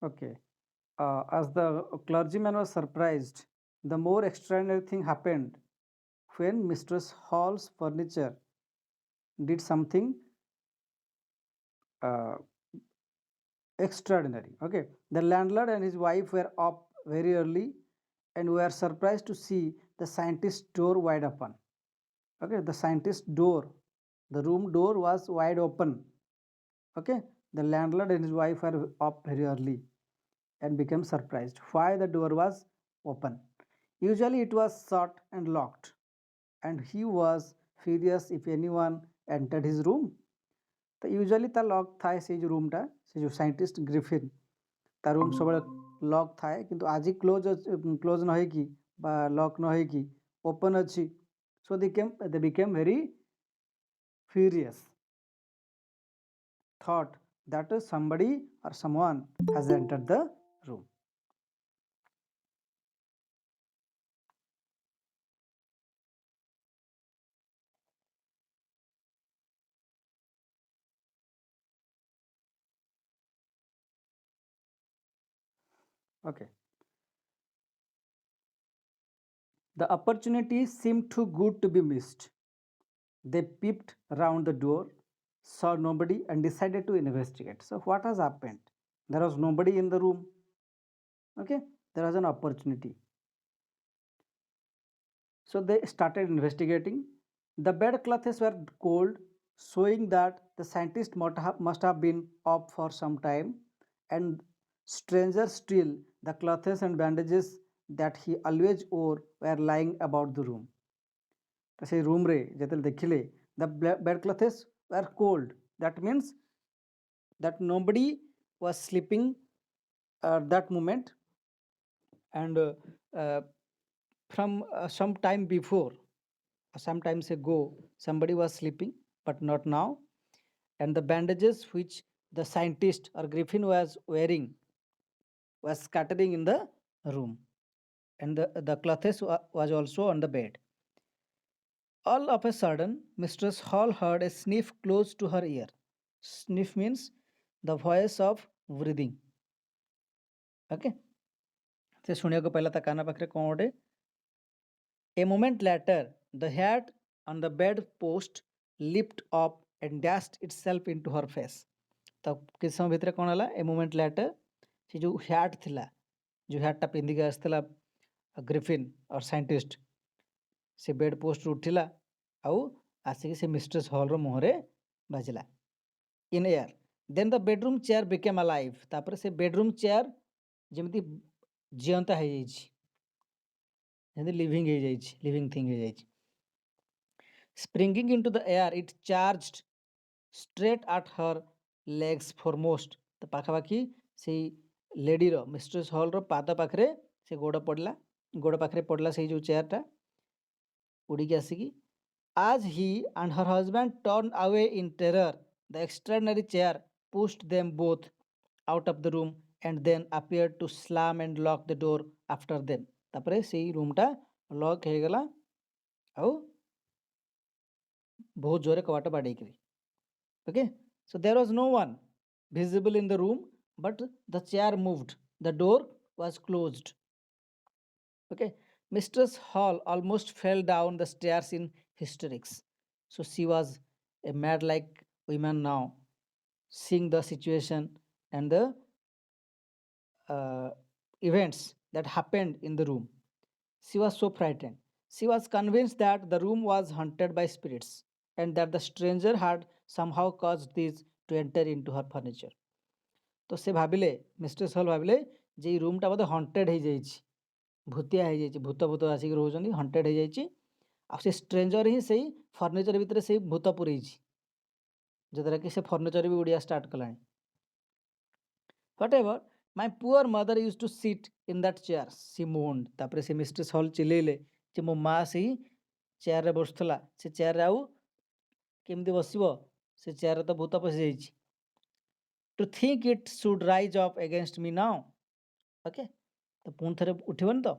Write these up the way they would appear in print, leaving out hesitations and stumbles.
Okay. As the clergyman was surprised, the more extraordinary thing happened when Mistress Hall's furniture did something uh, extraordinary. Okay, the landlord and his wife were up very early and were surprised to see the scientist's door wide open. Okay, the scientist's door, the room door was wide open. Okay, the landlord and his wife were up very early and became surprised why the door was open. Usually it was shut and locked, and he was furious if anyone entered his room. तो usually ତା lock ଥାଏ ସେଇ ଯେଉଁ ରୁମ୍ଟା ସେ ଯେଉଁ scientist Griffin ତା room ସବୁବେଳେ lock ଥାଏ କିନ୍ତୁ ଆଜି କ୍ଲୋଜ୍ ନ ହେଇକି ବା ଲକ୍ ନ ହେଇକି ଓପନ୍ ଅଛି so they became very furious, thought that somebody or someone has entered the room. Okay. The opportunity seemed too good to be missed. They peeped round the door, saw nobody, and decided to investigate. So, what has happened? There was nobody in the room. Okay, there was an opportunity. So, they started investigating. The bedclothes were cold, showing that the scientist must have been up for some time. And stranger still, the clothes and bandages that he always wore were lying about the room. ତ ସେଇ ରୁମ୍ରେ ଯେତେବେଳେ ଦେଖିଲେ the bed clothes were cold that means that nobody was sleeping at that moment, and from some time before, sometimes ago, somebody was sleeping but not now, and the bandages which the scientist or Griffin was wearing was scattering in the room, and the clothes was also on the bed. All of a sudden, Mistress Hall heard a sniff close to her ear. Sniff means the voice of breathing. Okay? ସେ ଶୁଣିବାକୁ ପାଇଲା ତା କାନ ପାଖରେ କ'ଣ ଗୋଟେ. A moment later, the hat on the bed post leaped up and dashed itself into her face. ତ କିଛି ସମୟ ଭିତରେ କ'ଣ ହେଲା? A moment later, ସେ ଯେଉଁ ହ୍ୟାଟ୍ ଥିଲା, ଯେଉଁ ହ୍ୟାଟ୍ଟା ପିନ୍ଧିକି ଆସିଥିଲା ଗ୍ରିଫିନ୍ ଅର୍ ସାଇଣ୍ଟିଷ୍ଟ, ସେ ବେଡ୍ ପୋଷ୍ଟରୁ ଉଠିଲା ଆଉ ଆସିକି ସେ ମିଷ୍ଟ୍ରେସ୍ ହଲ୍ର ମୁହଁରେ ବାଜିଲା in air. Then the bedroom chair became alive. ତାପରେ ସେ ବେଡରୁମ୍ ଚେୟାର ଯେମିତି ଜିଅନ୍ତା ହେଇଯାଇଛି, ଯେମିତି ଲିଭିଂ ଥିଙ୍ଗ ହେଇଯାଇଛି. Springing into the air it charged straight at her legs foremost. ତ ପାଖାପାଖି ସେଇ ଲେଡ଼ିର ମିଷ୍ଟ୍ରେସ୍ ହଲ୍ର ପାଦ ପାଖରେ ସେ ଗୋଡ଼ ପାଖରେ ପଡ଼ିଲା ସେଇ ଯେଉଁ ଚେୟାରଟା ଉଡ଼ିକି ଆସିକି. As he and her husband turned away in terror, the extraordinary chair pushed them both out of the room and then appeared to slam and lock the door after them. ତାପରେ ସେଇ ରୁମ୍ଟା ଲକ୍ ହେଇଗଲା ଆଉ ବହୁତ ଜୋରରେ କବାଟ ବାଡ଼େଇକିରି. Okay, so there was no one visible in the room, but the chair moved. The door was closed. Okay, Mistress Hall almost fell down the stairs in hysterics. So she was a mad like woman now, seeing the situation and the events that happened in the room. She was so frightened. She was convinced that the room was haunted by spirits and that the stranger had somehow caused these to enter into her furniture. तो से भाविले, mistress hall भाविले जे ई रूमटा बोधे hunted हो जाइए, भूतिया हो जाइए, भूत भूत आसिक रोचंदी, hunted हो जाइए. आ से स्ट्रेंजर ही से फर्निचर भितर से भूत पुरई जद्वारा कि से फर्निचर भी उड़िया स्टार्ट कलानी. Whatever, my poor mother used to sit in that chair, she moaned. तापरे से मिस्ट्रेस हॉल चिल्लेले जे मो माँ से चेयर रे बसुला, से चेयर रे आउ केमती बसिबो, से चेयर रे तो भूत पसि जाइछि. To think it should rise up against me now. Okay, तो पुणी थरे उठिबन तो.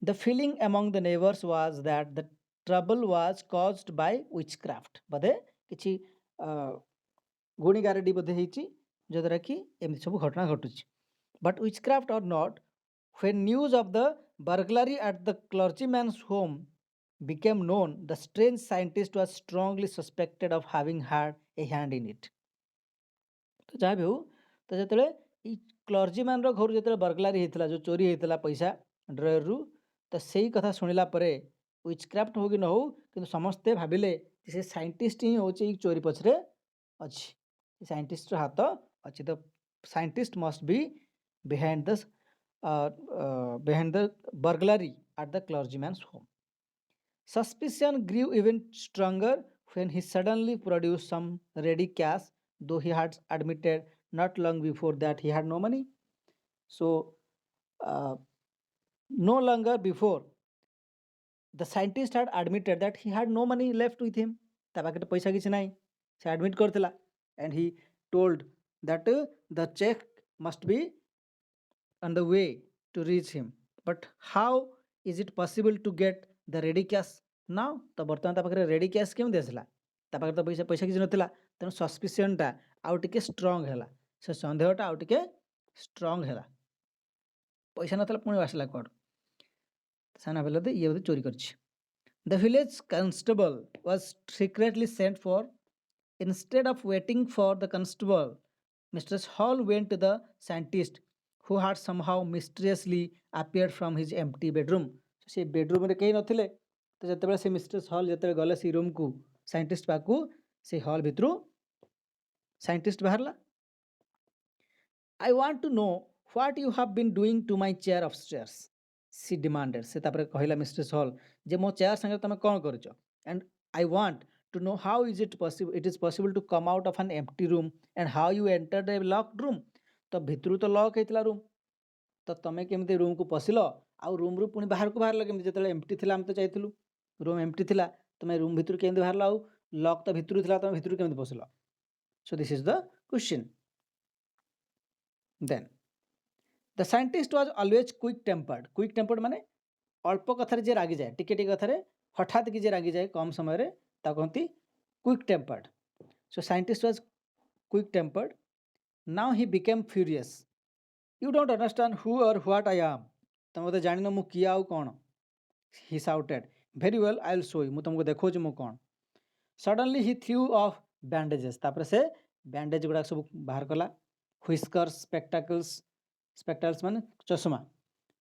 The feeling among the neighbors was that the trouble was caused by witchcraft. बोधे किछि गुणी गारेडी बोधे ହେଇଛି ଯଦ୍ୱାରା କି ଏମିତି ସବୁ ଘଟଣା ଘଟୁଛି. But witchcraft or not, when news of the burglary at the clergyman's home became known, the strange scientist was strongly suspected of having had a hand in it. ତ ଯାହା ବି ହଉ, ତ ଯେତେବେଳେ ଏଇ କ୍ଲର୍ଜିମ୍ୟାନର ଘରୁ ଯେତେବେଳେ ବର୍ଗଲାରି ହେଇଥିଲା, ଯେଉଁ ଚୋରି ହେଇଥିଲା ପଇସା ଡ୍ରୟରରୁ, ତ ସେଇ କଥା ଶୁଣିଲା ପରେ ୱିଚକ୍ରାଫ୍ଟ ହଉ କି ନ ହଉ, କିନ୍ତୁ ସମସ୍ତେ ଭାବିଲେ ଯେ ସେ ସାଇଣ୍ଟିଷ୍ଟ ହିଁ ହେଉଛି ଏଇ ଚୋରି ପଛରେ ଅଛି, ସାଇଣ୍ଟିଷ୍ଟର ହାତ ଅଛି। The scientist must be behind the behind the burglary at the clergyman's home. Suspicion grew even stronger when he suddenly produced some ready cash, though he had admitted not long before that he had no money. So, no longer before, the scientist had admitted that he had no money left with him. ତା ପାଖରେ ପଇସା କିଛି ନାହିଁ, ସେ admit କରିଥିଲା, and he told that the check must be on the way to reach him. But how is it possible to get the ready cash now? ତ ବର୍ତ୍ତମାନ ତା ପାଖରେ ରେଡି କ୍ୟାସ୍ କେମିତି ଆସିଲା? ତା ପାଖରେ ତ ପଇସା ପଇସା କିଛି ନଥିଲା, ତେଣୁ ସସ୍ପିସିଅନଟା ଆଉ ଟିକେ ଷ୍ଟ୍ରଙ୍ଗ ହେଲା, ସେ ସନ୍ଦେହଟା ଆଉ ଟିକେ ଷ୍ଟ୍ରଙ୍ଗ ହେଲା। ପଇସା ନଥିଲା ପୁଣି ଆସିଲା କୁଆଡ଼ୁ? ସାନା ଭାବିଲା ତ ଇଏ ବୋଧେ ଚୋରି କରିଛି। The village constable was secretly sent for. Instead of waiting for the constable, Mistress Hall went to the scientist who had somehow mysteriously appeared from his empty bedroom. ସେ ବେଡରୁମ୍ରେ କେହି ନଥିଲେ, ତ ଯେତେବେଳେ ସେ ମିଷ୍ଟ୍ରେସ୍ ହଲ୍ ଯେତେବେଳେ ଗଲେ ସେ ରୁମ୍କୁ ସାଇଣ୍ଟିଷ୍ଟ ପାଖକୁ, ସେ ହଲ୍ ଭିତରୁ ସାଇଣ୍ଟିଷ୍ଟ ବାହାରିଲା। I want to know what you have been doing to my chair upstairs, she demanded. ସେ ତାପରେ କହିଲା ମିଷ୍ଟ୍ରେସ୍ ହଲ୍ ଯେ ମୋ ଚେୟାର ସାଙ୍ଗରେ ତମେ କ'ଣ କରୁଛ? And I want to know how is it is possible to come out of an empty room and how you entered a locked room. ତ ଭିତରୁ ତ ଲକ୍ ହେଇଥିଲା ରୁମ୍, ତ ତମେ କେମିତି ରୁମ୍କୁ ପଶିଲ, ଆଉ ରୁମ୍ରୁ ପୁଣି ବାହାରକୁ ବାହାରିଲ କେମିତି? ଯେତେବେଳେ ଏମ୍ପ୍ଟି ଥିଲା ଆମେ ତ ଯାଇଥିଲୁ, ରୁମ୍ ଏମ୍ପ୍ଟି ଥିଲା, ତମେ ରୁମ୍ ଭିତରୁ କେମିତି ବାହାରିଲ, ଆଉ ଲକ୍ ତ ଭିତରୁ ଥିଲା, ତମେ ଭିତରୁ କେମିତି ପଶିଲ? So this is the question. Then the scientist was always quick tempered. Quick tempered ମାନେ ଅଳ୍ପ କଥାରେ ଯିଏ ରାଗିଯାଏ, ଟିକେ ଟିକେ କଥାରେ ହଠାତ୍ କି ଯିଏ ରାଗିଯାଏ କମ୍ ସମୟରେ, ତାକୁ କହନ୍ତି quick tempered. So scientist was quick tempered. Now he became furious. You don't understand who or what I am. ତମେ ମୋତେ ଜାଣିନ ମୁଁ କିଏ ଆଉ କ'ଣ? He shouted. Very well, I'll show you. ମୁଁ ତମକୁ ଦେଖାଉଛି ମୁଁ କ'ଣ। Suddenly he threw off bandages. ତାପରେ ସେ ବ୍ୟାଣ୍ଡେଜ୍ ଗୁଡ଼ାକ ସବୁ ବାହାର କଲା। Whiskers, spectacles ମାନେ ଚଷମା,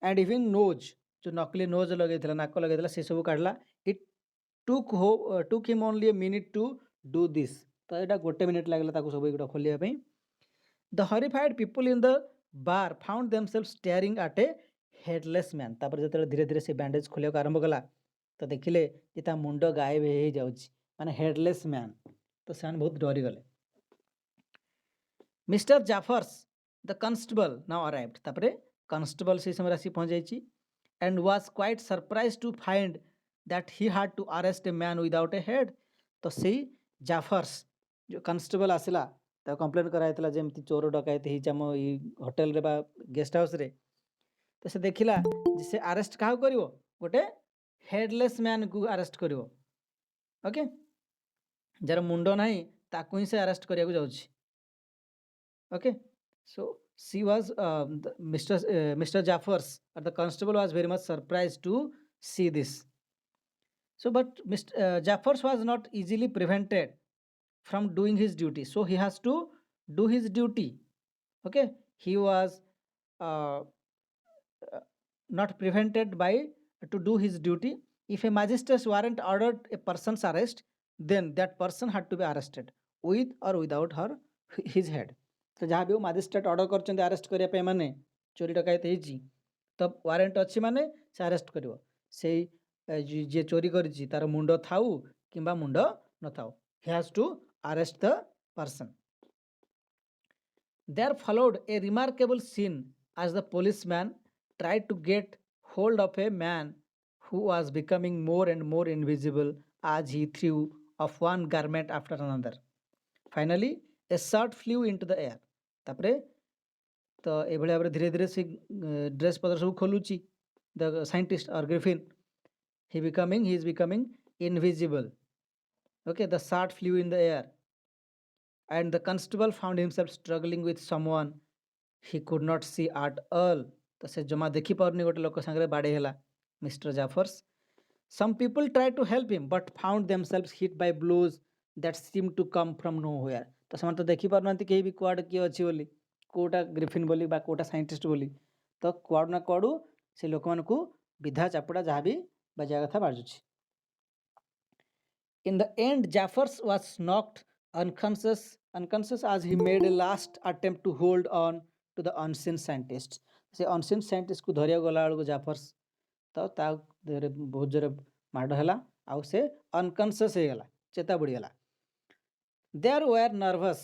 and even nose, ଯେଉଁ ନକଲି ନୋଜ୍ ଲଗେଇଥିଲା, ନାକ ଲଗେଇଥିଲା, ସେସବୁ କାଢ଼ିଲା। It took him only a minute to do this. ତ ଏଇଟା ଗୋଟେ ମିନିଟ୍ ଲାଗିଲା ତାକୁ ସବୁ ଏଗୁଡ଼ା ଖୋଲିବା ପାଇଁ। The horrified people in the bar found themselves staring at a headless man. ତାପରେ ଯେତେବେଳେ ଧୀରେ ଧୀରେ ସେ ବ୍ୟାଣ୍ଡେଜ୍ ଖୋଲିବାକୁ ଆରମ୍ଭ କଲା, ତ ଦେଖିଲେ ଯେ ତା ମୁଣ୍ଡ ଗାୟବ ହେଇଯାଉଛି, ମାନେ ହେଡଲେସ୍ ମ୍ୟାନ୍। ତ ସେମାନେ ବହୁତ ଡରିଗଲେ। Mr. Jaffers, the constable, now arrived. ତାପରେ କନଷ୍ଟେବଲ ସେଇ ସମୟରେ ଆସି ପହଞ୍ଚିଯାଇଛି, and was quite surprised to find that he had to arrest a man without a head. ତ ସେଇ ଜାଫର୍ସ ଯେଉଁ କନଷ୍ଟେବଲ ଆସିଲା, ତାକୁ କମ୍ପ୍ଲେନ୍ କରାଯାଇଥିଲା ଯେମିତି ଚୋର ଡକାୟତି ହେଇଛି ଆମ ଏଇ ହୋଟେଲରେ ବା ଗେଷ୍ଟ ହାଉସ୍ରେ। ତ ସେ ଦେଖିଲା ଯେ ସେ ଆରେଷ୍ଟ କାହାକୁ କରିବ? ଗୋଟେ ହେଡଲେସ୍ ମ୍ୟାନ୍କୁ ଆରେଷ୍ଟ କରିବ। ଓକେ, ଯାହାର ମୁଣ୍ଡ ନାହିଁ ତାକୁ ହିଁ ସେ ଆରେଷ୍ଟ କରିବାକୁ ଯାଉଛି। Okay, so she was Mr. Jaffers, or the constable was very much surprised to see this. So but Mr. Jaffers was not easily prevented from doing his duty, so he has to do his duty. Okay, he was uh, not prevented by to do his duty. If a magistrate's warrant ordered a person's arrest, then that person had to be arrested with or without his head. ତ ଯାହା ବି ହଉ magistrate order କରିଛନ୍ତି arrest କରିବା ପାଇଁ, ମାନେ ଚୋରି ଡକାୟତ ହେଇଛି, ତ ୱାରେଣ୍ଟ ଅଛି ମାନେ ସେ ଆରେଷ୍ଟ କରିବ। ସେଇ ଯିଏ ଚୋରି କରିଛି ତାର ମୁଣ୍ଡ ଥାଉ କିମ୍ବା ମୁଣ୍ଡ ନଥାଉ, he has to arrest the person. There followed a remarkable scene as the policeman tried to get hold of a man who was becoming more and more invisible as he threw off one garment after another. Finally, a shirt flew into the air. ତାପରେ ତ ଏଭଳି ଭାବରେ ଧୀରେ ଧୀରେ ସେ dress ପତ୍ର ସବୁ ଖୋଲୁଛି। The scientist or Griffin, he is becoming invisible. Okay, the shirt flew in the air and the constable found himself struggling with someone he could not see at all. ତ ସେ ଜମା ଦେଖିପାରୁନି ଗୋଟେ ଲୋକ ସାଙ୍ଗରେ ବାଡ଼େଇ ହେଲା mister ଜାଫର୍ସ. Some people tried to help him but found themselves hit by blows that seemed to come from nowhere. ତ ସେମାନେ ତ ଦେଖିପାରୁନାହାନ୍ତି କେହି ବି କୁଆଡ଼େ କିଏ ଅଛି ବୋଲି, କେଉଁଟା ଗ୍ରିଫିନ୍ ବୋଲି ବା କେଉଁଟା ସାଇଣ୍ଟିଷ୍ଟ ବୋଲି. ତ କୁଆଡ଼ୁ ନା କୁଆଡ଼ୁ ସେ ଲୋକମାନଙ୍କୁ ବିଧା ଚାପୁଡ଼ା ଯାହା ବି ବାଜିବା କଥା ବାଜୁଛି. In the end, Jaffers was knocked unconscious as he made a last attempt to hold on to the unseen scientist. ସେ unseen scientist କୁ ଧରିବାକୁ ଗଲା ବେଳକୁ ଜାଫର୍ସ ତ ତା ଦେହରେ ବହୁତ ଜୋରେ ମାଡ଼ ହେଲା ଆଉ ସେ ଅନକନସିୟସ୍ ହେଇଗଲା, ଚେତା ବୁଡ଼ିଗଲା. There were nervous,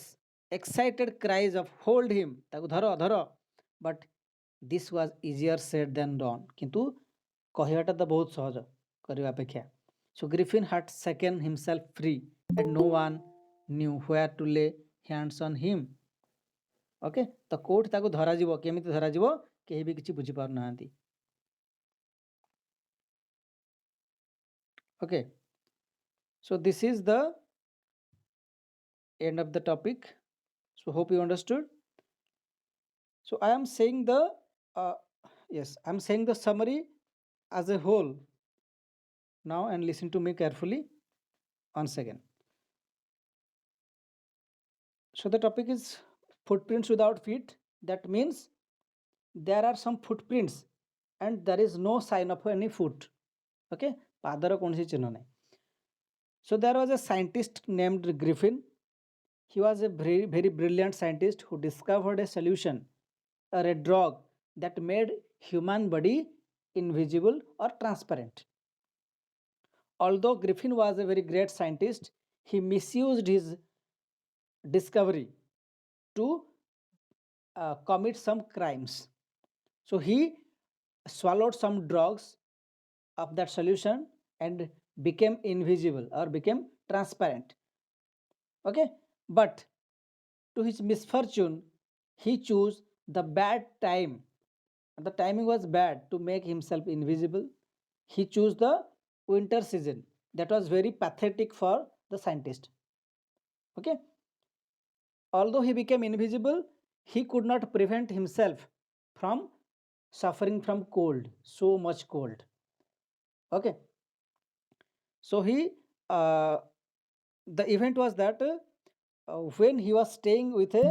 excited cries of hold him, ତାକୁ ଧର ଧର. But this was easier said than done. କିନ୍ତୁ କହିବାଟା ତ ବହୁତ ସହଜ କରିବା ଅପେକ୍ଷା. So Griffin had shaken himself free and no one knew where to lay hands on him. Okay, ତ କୋଉଠି ତାକୁ ଧରାଯିବ, କେମିତି ଧରାଯିବ, କେହି ବି କିଛି ବୁଝିପାରୁନାହାନ୍ତି. Okay, so this is the end of the topic. So hope you understood. So I am saying the I'm saying the summary as a whole now, and listen to me carefully once again. So the topic is footprints without feet. That means there are some footprints and there is no sign of any foot. Okay, ପାଦର କୌଣସି ଚିହ୍ନ ନାହିଁ. So there was a scientist named Griffin. He was a very brilliant scientist who discovered a solution or a drug that made human body invisible or transparent. Although Griffin was a very great scientist, he misused his discovery to commit some crimes. So he swallowed some drugs of that solution and became invisible or became transparent. Okay, but to his misfortune, he chose the bad time. The timing was bad to make himself invisible. He chose the winter season. That was very pathetic for the scientist. Okay, although he became invisible, he could not prevent himself from suffering from cold, so much cold. Okay, so the event was that when he was staying with a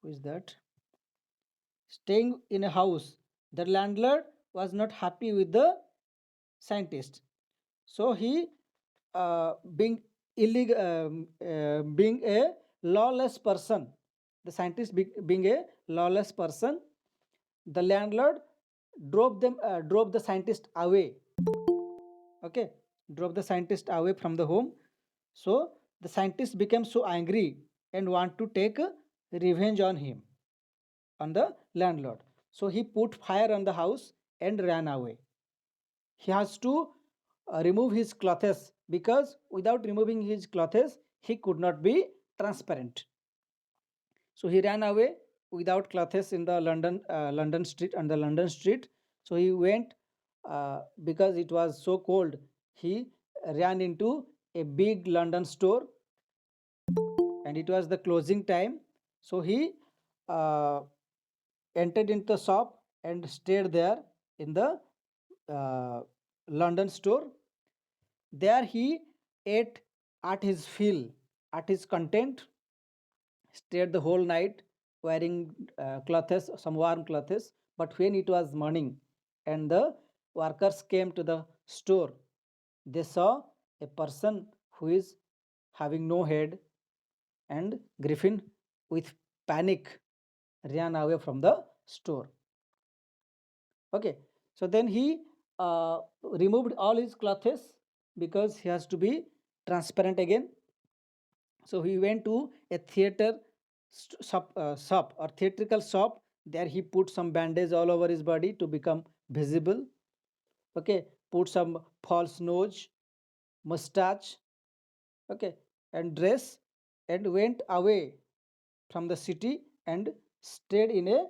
who is that staying in a house, the landlord was not happy with the scientist. So he being illegal, being a lawless person, the scientist being a lawless person, the landlord drove the scientist away. Okay, drove the scientist away from the home. So the scientist became so angry and want to take revenge on him, on the landlord. So he put fire on the house and ran away. He has to remove his clothes, because without removing his clothes he could not be transparent. So he ran away without clothes in the London street, on the London street. So he went, because it was so cold, he ran into a big London store and it was the closing time. So he entered into the shop and stayed there in the London store. There he ate at his fill, at his content, stayed the whole night wearing clothes, some warm clothes. But when it was morning and the workers came to the store, they saw a person who is having no head, and Griffin, with panic, ran away from the store. Okay, so then he removed all his clothes because he has to be transparent again. So he went to a theater shop or theatrical shop. There he put some bandage all over his body to become visible. Okay, put some false nose, mustache, okay, and dress, and went away from the city and stayed in a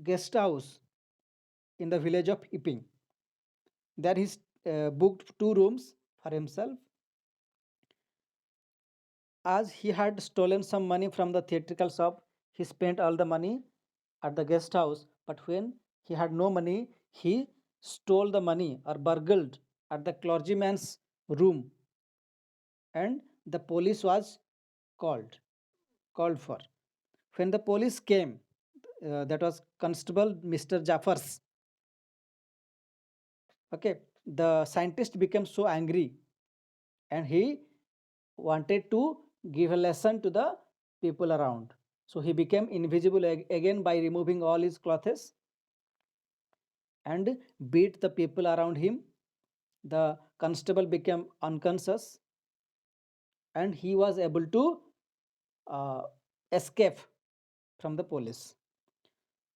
guest house in the village of Epping. There he booked 2 rooms for himself. As he had stolen some money from the theatrical shop, He spent all the money at the guest house, but when he had no money, he stole the money or burgled at the clergyman's room, and the police was called called for. When the police came, that was Constable Mr. Jaffers. Okay, the scientist became so angry, and he wanted to give a lesson to the people around. So he became invisible again by removing all his clothes and beat the people around him. The constable became unconscious, and he was able to uh, escape from the police.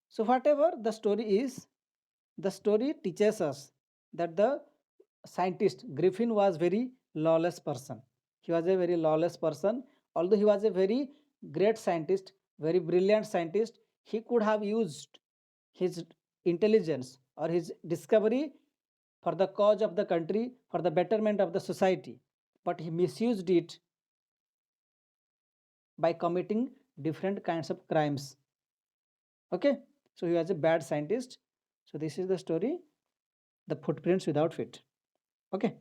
So, whatever the story is, the story teaches us that the scientist Griffin was very lawless person. He was a very lawless person. Although he was a very great scientist, very brilliant scientist, he could have used his intelligence or his discovery for the cause of the country, for the betterment of the society. But he misused it by committing different kinds of crimes. Okay, so he was a bad scientist. So this is the story, the footprints without feet. Okay.